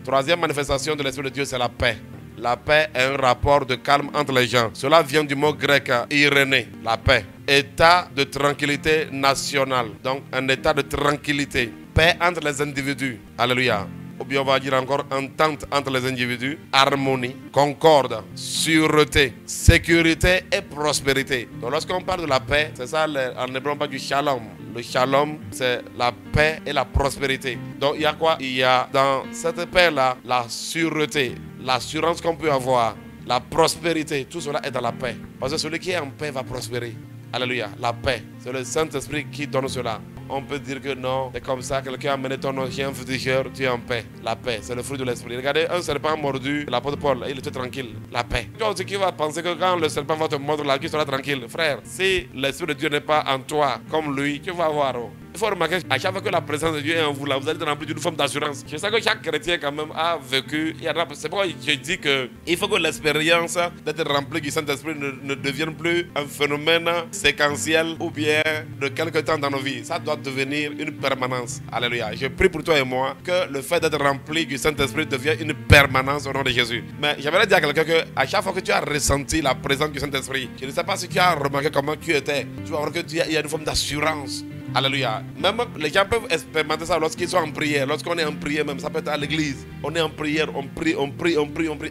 Troisième manifestation de l'Esprit de Dieu, c'est la paix. La paix est un rapport de calme entre les gens. Cela vient du mot grec iréné, la paix. État de tranquillité nationale. Donc un état de tranquillité. Paix entre les individus. Alléluia. Ou bien on va dire encore entente entre les individus, harmonie, concorde, sûreté, sécurité et prospérité. Donc lorsqu'on parle de la paix, c'est ça en hébreu on parle du shalom. Le shalom, c'est la paix et la prospérité. Donc il y a quoi? Il y a dans cette paix-là la sûreté, l'assurance qu'on peut avoir, la prospérité. Tout cela est dans la paix. Parce que celui qui est en paix va prospérer. Alléluia, la paix. C'est le Saint-Esprit qui donne cela. On peut dire que non, c'est comme ça, quelqu'un a mené ton chien frutigeur, tu es en paix. La paix, c'est le fruit de l'esprit. Regardez, un serpent mordu, l'apôtre Paul, il était tranquille. La paix. Tu vois aussi qui va penser que quand le serpent va te mordre là, tu seras tranquille. Frère, si l'Esprit de Dieu n'est pas en toi comme lui, tu vas voir. Oh. Il faut remarquer, à chaque fois que la présence de Dieu est en vous, là, vous allez être rempli d'une forme d'assurance. Je sais que chaque chrétien, quand même, a vécu. C'est pourquoi je dis qu'il faut que l'expérience d'être rempli du Saint-Esprit ne devienne plus un phénomène séquentiel ou bien de quelque temps dans nos vies. Ça doit devenir une permanence. Alléluia. Je prie pour toi et moi que le fait d'être rempli du Saint-Esprit devienne une permanence au nom de Jésus. Mais j'aimerais dire à quelqu'un qu'à chaque fois que tu as ressenti la présence du Saint-Esprit, je ne sais pas si tu as remarqué comment tu étais, tu vas voir qu'il y a une forme d'assurance. Alléluia. Même les gens peuvent expérimenter ça lorsqu'ils sont en prière. Lorsqu'on est en prière même, ça peut être à l'église. On est en prière, on prie.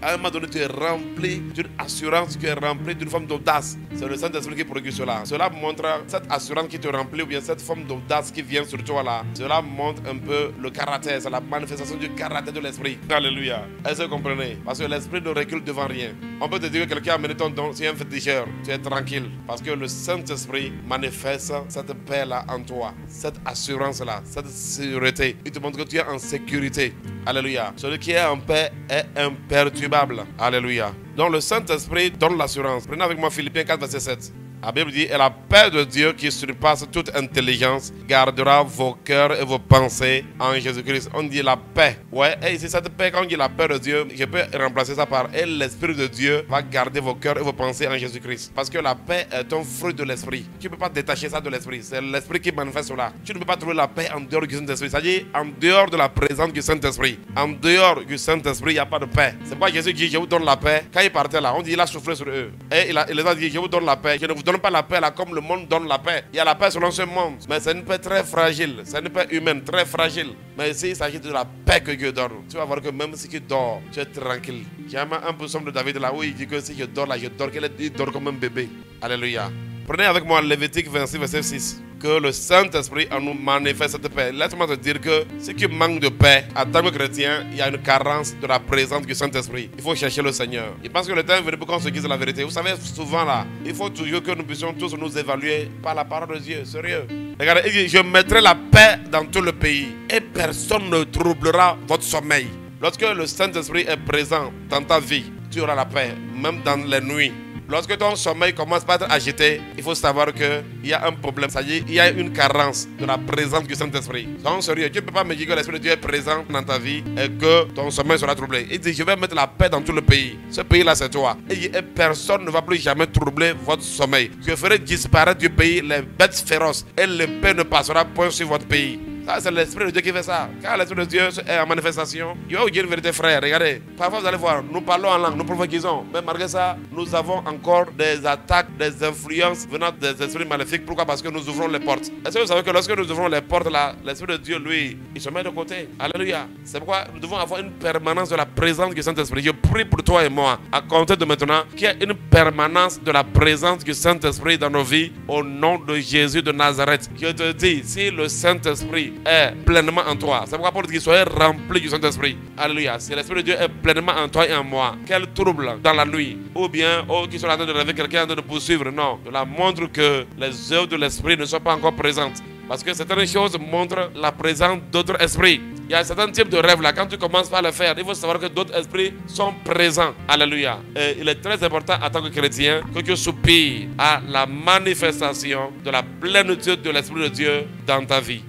À un moment donné, tu es rempli d'une assurance, tu es rempli d'une forme d'audace. C'est le Saint-Esprit qui produit cela. Cela montre cette assurance qui te remplit ou bien cette forme d'audace qui vient sur toi là. Cela montre un peu le caractère, c'est la manifestation du caractère de l'Esprit. Alléluia. Est-ce que vous comprenez? Parce que l'Esprit ne recule devant rien. On peut te dire que quelqu'un a mené ton don, c'est un féticheur. Tu es tranquille. Parce que le Saint-Esprit manifeste cette paix là en toi. Cette assurance-là, cette sécurité, il te montre que tu es en sécurité. Alléluia. Celui qui est en paix est imperturbable. Alléluia. Donc le Saint-Esprit donne l'assurance. Prenez avec moi Philippiens 4, verset 7. La Bible dit, et la paix de Dieu qui surpasse toute intelligence gardera vos cœurs et vos pensées en Jésus-Christ. On dit la paix. Ouais, et ici cette paix, quand on dit la paix de Dieu, je peux remplacer ça par, et l'Esprit de Dieu va garder vos cœurs et vos pensées en Jésus-Christ. Parce que la paix est un fruit de l'Esprit. Tu ne peux pas détacher ça de l'Esprit. C'est l'Esprit qui manifeste cela. Tu ne peux pas trouver la paix en dehors du Saint-Esprit. C'est-à-dire en dehors de la présence du Saint-Esprit. En dehors du Saint-Esprit, il n'y a pas de paix. C'est pourquoi Jésus dit, je vous donne la paix. Quand il partait là, on dit, il a soufflé sur eux. Et il les a dit, je vous donne la paix. Je ne vous donne pas la paix là comme le monde donne la paix. Il y a la paix selon ce monde. Mais c'est une paix très fragile. C'est une paix humaine, très fragile. Mais ici, il s'agit de la paix que Dieu donne. Tu vas voir que même si tu dors, tu es tranquille. J'aime un peu somme de David là où il dit que si je dors là, je dors, il dort comme un bébé. Alléluia. Prenez avec moi Lévitique 26, verset 6. Que le Saint-Esprit en nous manifeste cette paix. Laisse-moi te dire que si tu manques de paix, en tant que chrétien, il y a une carence de la présence du Saint-Esprit. Il faut chercher le Seigneur. Je pense que le temps est venu pour qu'on se dise la vérité. Vous savez, souvent là, il faut toujours que nous puissions tous nous évaluer par la parole de Dieu. Sérieux. Regardez, il dit, je mettrai la paix dans tout le pays et personne ne troublera votre sommeil. Lorsque le Saint-Esprit est présent dans ta vie, tu auras la paix, même dans les nuits. Lorsque ton sommeil commence à être agité, il faut savoir qu'il y a un problème. C'est-à-dire qu'il y a une carence de la présence du Saint-Esprit. Donc, sérieux, tu ne peux pas me dire que l'Esprit de Dieu est présent dans ta vie et que ton sommeil sera troublé. Il dit, je vais mettre la paix dans tout le pays. Ce pays-là, c'est toi. Et personne ne va plus jamais troubler votre sommeil. Je ferai disparaître du pays les bêtes féroces et l'épée ne passera point sur votre pays. Ça, c'est l'Esprit de Dieu qui fait ça. Quand l'Esprit de Dieu est en manifestation, il va vous dire une vérité, frère. Regardez, parfois vous allez voir, nous parlons en langue, nous prophétisons. Mais malgré ça, nous avons encore des attaques, des influences venant des esprits maléfiques. Pourquoi? Parce que nous ouvrons les portes. Est-ce que vous savez que lorsque nous ouvrons les portes, là, l'Esprit de Dieu, lui, il se met de côté. Alléluia. C'est pourquoi nous devons avoir une permanence de la présence du Saint-Esprit. Je prie pour toi et moi, à compter de maintenant, qu'il y ait une permanence de la présence du Saint-Esprit dans nos vies, au nom de Jésus de Nazareth. Je te dis, si le Saint-Esprit est pleinement en toi. C'est pourquoi Paul dit, soyez remplis du Saint-Esprit. Alléluia. Si l'Esprit de Dieu est pleinement en toi et en moi, quel trouble dans la nuit, ou bien, qui sont en train de rêver quelqu'un en train de poursuivre, non. Cela montre que les œuvres de l'Esprit ne sont pas encore présentes. Parce que certaines choses montrent la présence d'autres esprits. Il y a certains types de rêves là, quand tu commences par le faire, il faut savoir que d'autres esprits sont présents. Alléluia. Et il est très important en tant que chrétien que tu soupires à la manifestation de la plénitude de l'Esprit de Dieu dans ta vie.